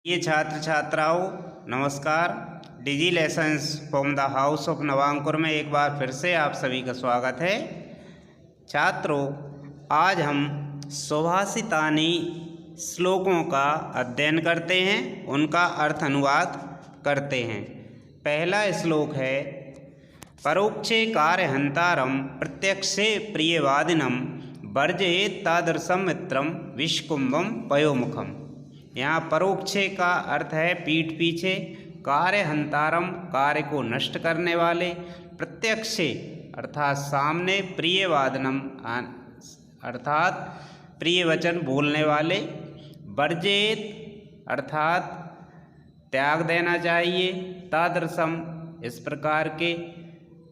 ये छात्र छात्राओं नमस्कार। Digi lessons from the house of Navankur में एक बार फिर से आप सभी का स्वागत है। छात्रों, आज हम सुभाषितानी श्लोकों का अध्ययन करते हैं, उनका अर्थ अनुवाद करते हैं। पहला श्लोक है, परोक्षे कार्यहंतारम प्रत्यक्षे प्रियवादिनम वर्जयेत् तादृशम मित्रम विषकुंभम पयोमुखम। यहाँ परोक्षे का अर्थ है पीठ पीछे, कार्यहंतारम कार्य को नष्ट करने वाले, प्रत्यक्षे अर्थात सामने, प्रियवादनम अर्थात प्रिय वचन बोलने वाले, वर्जेत अर्थात त्याग देना चाहिए, तादृशम इस प्रकार के,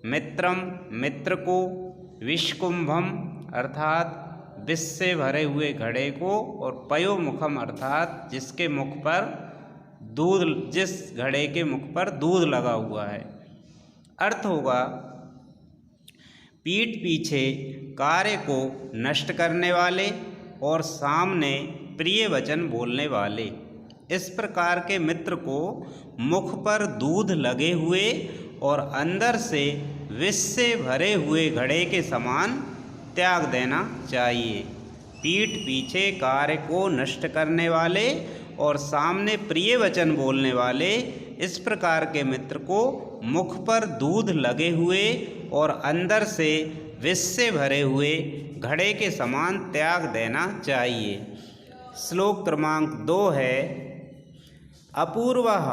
मित्रम मित्र को, विषकुंभम अर्थात विष से भरे हुए घड़े को, और पयोमुखम अर्थात जिसके मुख पर दूध, जिस घड़े के मुख पर दूध लगा हुआ है। अर्थ होगा पीठ पीछे कार्य को नष्ट करने वाले और सामने प्रिय वचन बोलने वाले, इस प्रकार के मित्र को मुख पर दूध लगे हुए और अंदर से विष से भरे हुए घड़े के समान त्याग देना चाहिए। पीठ पीछे कार्य को नष्ट करने वाले और सामने प्रिय वचन बोलने वाले, इस प्रकार के मित्र को मुख पर दूध लगे हुए और अंदर से विष से भरे हुए घड़े के समान त्याग देना चाहिए। श्लोक क्रमांक 2 है, अपूर्वः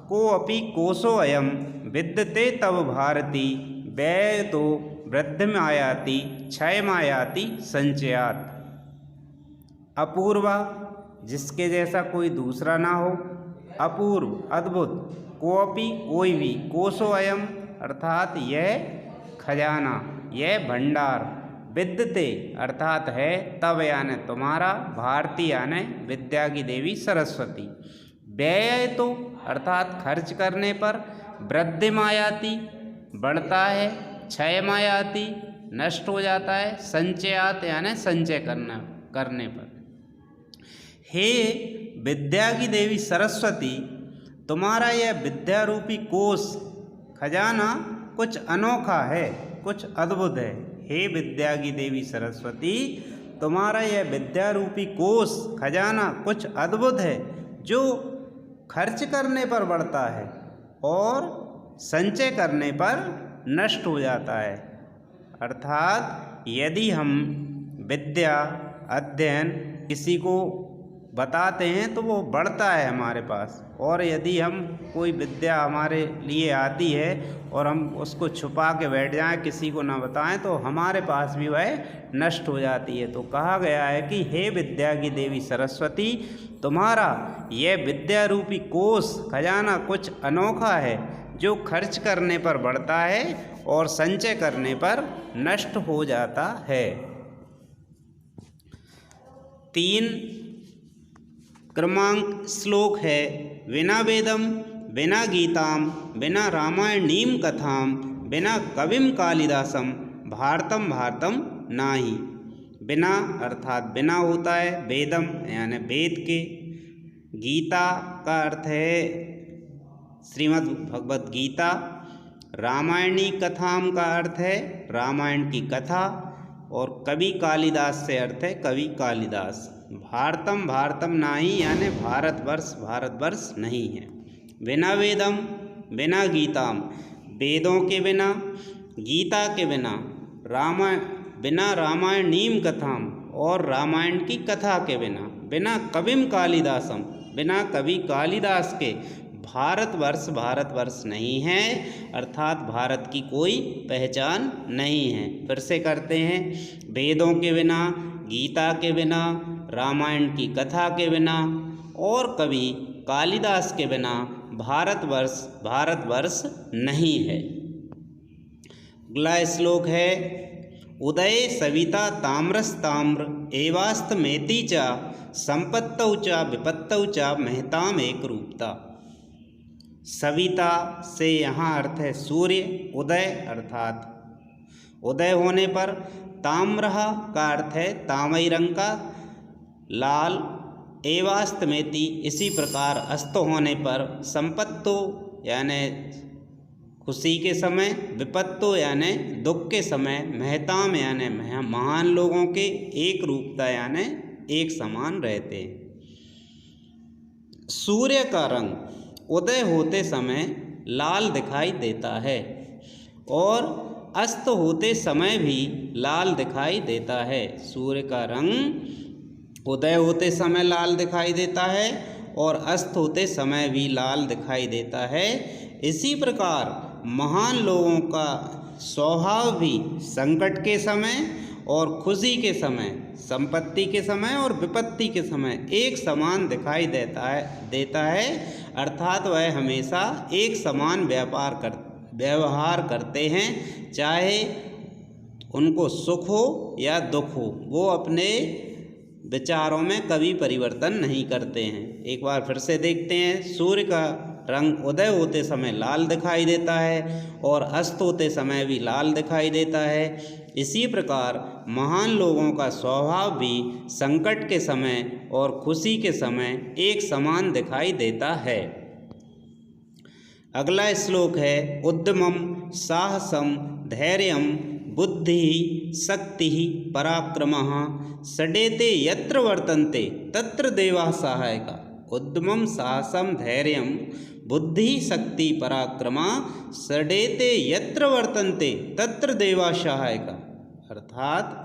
कोऽपि कोशो अयं विद्यते तव भारती व्ययतो वृद्धिमायाति क्षयमायाति संचयात्। अपूर्व जिसके जैसा कोई दूसरा ना हो, अपूर्व अद्भुत, कोऽपि कोई भी, कोशो अयम अर्थात यह खजाना, यह भंडार, विद्यते अर्थात है, तब यानी तुम्हारा, भारती यानी विद्या की देवी सरस्वती, व्यय तो अर्थात खर्च करने पर, वृद्धिमायाति बढ़ता है, क्षयमायाति नष्ट हो जाता है, संचयात यानी संचय करने पर। हे विद्या की देवी सरस्वती, तुम्हारा यह विद्या रूपी कोष खजाना कुछ अनोखा है, कुछ अद्भुत है। हे विद्या की देवी सरस्वती, तुम्हारा यह विद्या रूपी कोष खजाना कुछ अद्भुत है, जो खर्च करने पर बढ़ता है और संचय करने पर नष्ट हो जाता है। अर्थात यदि हम विद्या अध्ययन किसी को बताते हैं तो वो बढ़ता है हमारे पास, और यदि हम कोई विद्या हमारे लिए आती है और हम उसको छुपा के बैठ जाएं, किसी को ना बताएं, तो हमारे पास भी वह नष्ट हो जाती है। तो कहा गया है कि हे विद्या की देवी सरस्वती, तुम्हारा यह विद्या रूपी कोष खजाना कुछ अनोखा है, जो खर्च करने पर बढ़ता है और संचय करने पर नष्ट हो जाता है। 3 क्रमांक श्लोक है, विना वेदम विना गीताम विना रामायणीम कथाम विना कविम कालिदासम भारतम भारतम नाही। बिना अर्थात बिना होता है वेदम यानी वेद के, गीता का अर्थ है श्रीमद् भगवत गीता, रामायणी कथाम का अर्थ है रामायण की कथा, और कवि कालिदास से अर्थ है कवि कालिदास। भारतम भारतम नाही यानी भारतवर्ष नहीं है। बिना वेदम बिना गीताम, वेदों के बिना, गीता के बिना, बिना रामायणीम कथाम और रामायण की कथा के बिना, बिना कविम कालिदासम बिना कवि कालिदास के भारतवर्ष नहीं है, अर्थात भारत की कोई पहचान नहीं है। फिर से करते हैं, वेदों के बिना, गीता के बिना, रामायण की कथा के बिना और कवि कालिदास के बिना भारतवर्ष नहीं है। अगला श्लोक है, उदय सविता ताम्रस्ताम्र एवास्तमेति च संपत्तौ च विपत्तौ च महताम एक रूपता। सविता से यहाँ अर्थ है सूर्य, उदय अर्थात उदय होने पर, ताम्रः का अर्थ है तामई रंग का, लाल, एवास्तमेति, इसी प्रकार अस्त होने पर, संपत्तो यानि खुशी के समय, विपत्तो यानि दुख के समय, महताम यानि महान लोगों के एक रूपता यानि एक समान रहते हैं। सूर्य का रंग उदय होते समय लाल दिखाई देता है और अस्त होते समय भी लाल दिखाई देता है। सूर्य का रंग उदय होते समय लाल दिखाई देता है और अस्त होते समय भी लाल दिखाई देता है। इसी प्रकार महान लोगों का स्वभाव भी संकट के समय और खुशी के समय, संपत्ति के समय और विपत्ति के समय एक समान दिखाई देता है। अर्थात वह हमेशा एक समान व्यवहार करते हैं, चाहे उनको सुख हो या दुख हो, वो अपने विचारों में कभी परिवर्तन नहीं करते हैं। एक बार फिर से देखते हैं। सूर्य का रंग उदय होते समय लाल दिखाई देता है और अस्त होते समय भी लाल दिखाई देता है। इसी प्रकार महान लोगों का स्वभाव भी संकट के समय और खुशी के समय एक समान दिखाई देता है। अगला श्लोक है उद्यमम साहसम धैर्यम बुद्धि शक्ति पराक्रमः षडेते यत्र वर्तन्ते तत्र देवाः सहायका। उद्यमम साहसम धैर्यम बुद्धि शक्ति पराक्रमा षडेते यत्र वर्तन्ते तत्र देवाः सहायका। अर्थात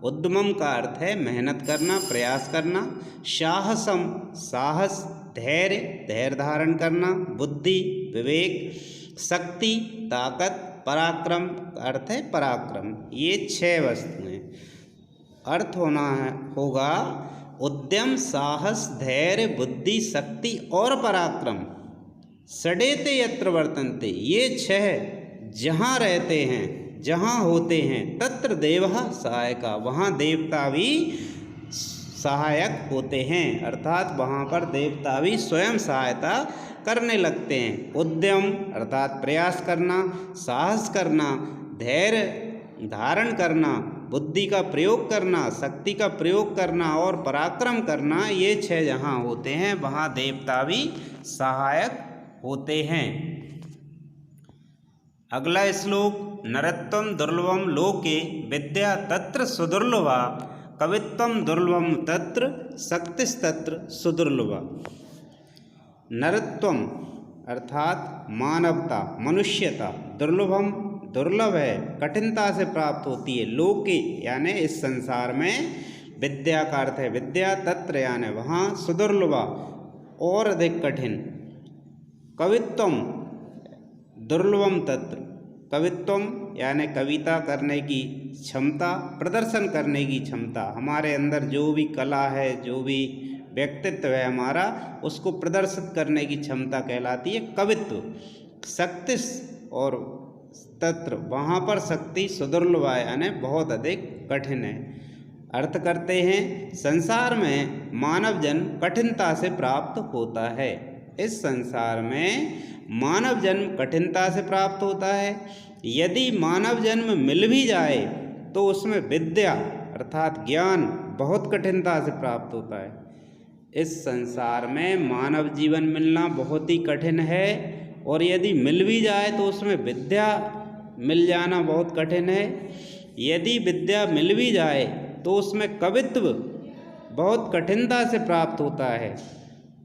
उद्यमम का अर्थ है मेहनत करना, प्रयास करना। साहसम साहस, धैर्य धारण करना, बुद्धि विवेक, शक्ति ताकत, पराक्रम का अर्थ है पराक्रम। ये 6 वस्तुएं। अर्थ होगा उद्यम, साहस, धैर्य, बुद्धि, शक्ति और पराक्रम। षडेते यत्र वर्तन्ते, ये 6 जहाँ रहते हैं, जहाँ होते हैं, तत्र देवः सहायका, वहाँ देवता भी सहायक होते हैं। अर्थात वहाँ पर देवता भी स्वयं सहायता करने लगते हैं। उद्यम अर्थात प्रयास करना, साहस करना, धैर्य धारण करना, बुद्धि का प्रयोग करना, शक्ति का प्रयोग करना और पराक्रम करना, ये 6 जहाँ होते हैं वहाँ देवता भी सहायक होते हैं। अगला श्लोक नरत्वं दुर्लभम लोके विद्या तत्र सुदुर्लभा कवित्वं दुर्लभम तत्र शक्तिस्तत्र सुदुर्लभा। नरत्वम अर्थात मानवता, मनुष्यता, दुर्लभम दुर्लभ है, कठिनता से प्राप्त होती है, लोके यानि इस संसार में, विद्या का अर्थ है विद्या, तत्र यानि वहाँ, सुदुर्लभा और अधिक कठिन, कवित्वम दुर्लभम तत्र, कवित्वम यानि कविता करने की क्षमता, प्रदर्शन करने की क्षमता, हमारे अंदर जो भी कला है, जो भी व्यक्तित्व है हमारा, उसको प्रदर्शित करने की क्षमता कहलाती है कवित्व। शक्ति और तत्र वहाँ पर शक्ति सुदुर्लभा यानी बहुत अधिक कठिन है। अर्थ करते हैं संसार में मानव जन्म कठिनता से प्राप्त होता है। इस संसार में मानव जन्म कठिनता से प्राप्त होता है। यदि मानव जन्म मिल भी जाए तो उसमें विद्या अर्थात ज्ञान बहुत कठिनता से प्राप्त होता है। इस संसार में मानव जीवन मिलना बहुत ही कठिन है और यदि मिल भी जाए तो उसमें विद्या मिल जाना बहुत कठिन है। यदि विद्या मिल भी जाए तो उसमें कवित्व बहुत कठिनता से प्राप्त होता है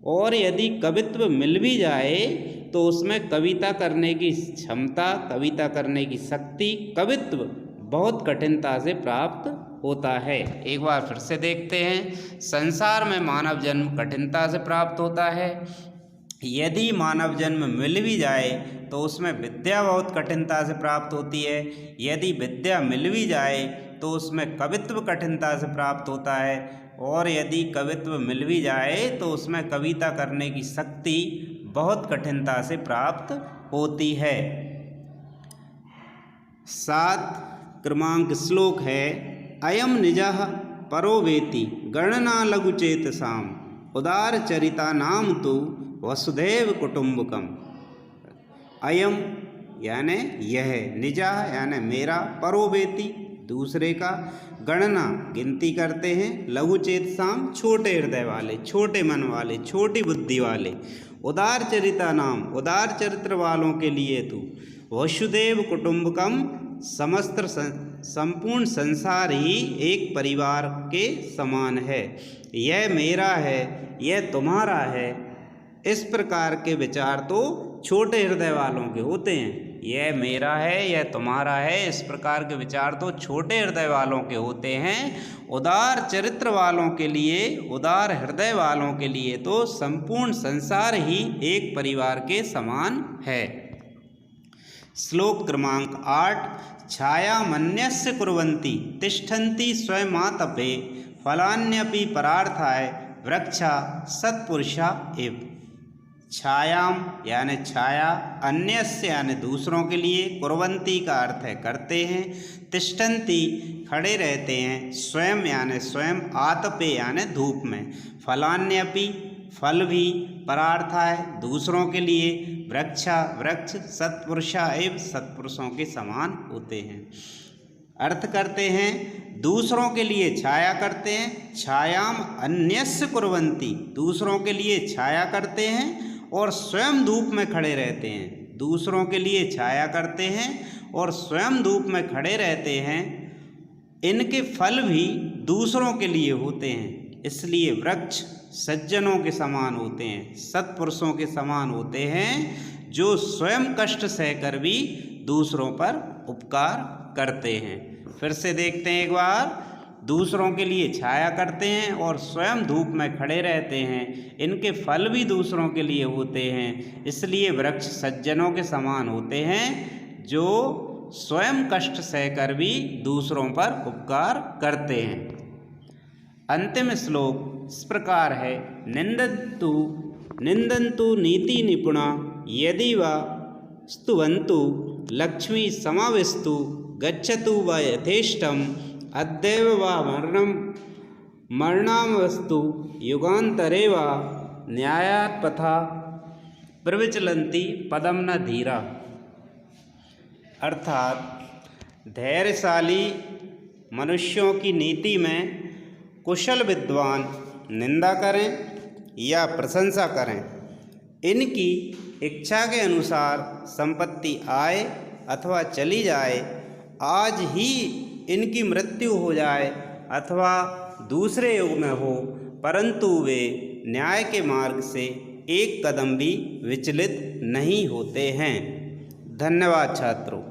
और यदि कवित्व मिल भी जाए तो उसमें कविता करने की क्षमता, कविता करने की शक्ति, कवित्व बहुत कठिनता से प्राप्त होता है। एक बार फिर से देखते हैं, संसार में मानव जन्म कठिनता से प्राप्त होता है। यदि मानव जन्म मिल भी जाए तो उसमें विद्या बहुत कठिनता से प्राप्त होती है। यदि विद्या मिल भी जाए तो उसमें कवित्व कठिनता से प्राप्त होता है और यदि कवित्व मिल भी जाए तो उसमें कविता करने की शक्ति बहुत कठिनता से प्राप्त होती है। 7 क्रमांक श्लोक है अयम निजः परो वेति गणना लघुचेतसाम उदार चरिता नाम तो वसुधैव कुटुंबकम। अयम यानि यह, निजा यानि मेरा, परो वेति दूसरे का। गणना गिनती करते हैं। लघु चेतसाम छोटे हृदय वाले, छोटे मन वाले, छोटी बुद्धि वाले। उदार चरिता नाम उदार चरित्र वालों के लिए तू। वसुदेव कुटुंबकम समस्त संपूर्ण संसार ही एक परिवार के समान है। यह मेरा है, यह तुम्हारा है, इस प्रकार के विचार तो छोटे हृदय वालों के होते हैं। यह मेरा है, यह तुम्हारा है, इस प्रकार के विचार तो छोटे हृदय वालों के होते हैं। उदार चरित्र वालों के लिए, उदार हृदय वालों के लिए तो संपूर्ण संसार ही एक परिवार के समान है। श्लोक क्रमांक 8। छायामन्यस्य कुर्वन्ति तिष्ठन्ति स्वयमातपे फलान्यपि परार्थाय वृक्षा सत्पुरुषा एव। छायाम यानी छाया, अन्यस्य यानी दूसरों के लिए, कुर्वन्ति का अर्थ है करते हैं, तिष्ठन्ति खड़े रहते हैं, स्वयं यानी स्वयं, आतपे यानी धूप में, फलान्यपि फल भी, परार्थाय दूसरों के लिए, वृक्षा वृक्ष, सत्पुरुषा एवं सत्पुरुषों के समान होते हैं। अर्थ करते हैं दूसरों के लिए छाया करते हैं, छायाम अन्यस्य कुर्वन्ति दूसरों के लिए छाया करते हैं और स्वयं धूप में खड़े रहते हैं। दूसरों के लिए छाया करते हैं और स्वयं धूप में खड़े रहते हैं। इनके फल भी दूसरों के लिए होते हैं, इसलिए वृक्ष सज्जनों के समान होते हैं, सत्पुरुषों के समान होते हैं, जो स्वयं कष्ट सहकर भी दूसरों पर उपकार करते हैं। फिर से देखते हैं एक बार। दूसरों के लिए छाया करते हैं और स्वयं धूप में खड़े रहते हैं। इनके फल भी दूसरों के लिए होते हैं, इसलिए वृक्ष सज्जनों के समान होते हैं, जो स्वयं कष्ट सहकर भी दूसरों पर उपकार करते हैं। अंतिम श्लोक इस प्रकार है। निंदन्तु नीति निपुणा यदि वा स्तुवन्तु लक्ष्मी समाविस्तु गच्छतु वा यथेष्टम अद्यैव वा मरणामस्तु युगान्तरे वा न्यायात् पथा प्रविचलन्ति पदम न धीरा। अर्थात धैर्यशाली मनुष्यों की नीति में कुशल विद्वान निंदा करें या प्रशंसा करें, इनकी इच्छा के अनुसार संपत्ति आए अथवा चली जाए, आज ही इनकी मृत्यु हो जाए अथवा दूसरे युग में हो, परंतु वे न्याय के मार्ग से एक कदम भी विचलित नहीं होते हैं। धन्यवाद छात्रों।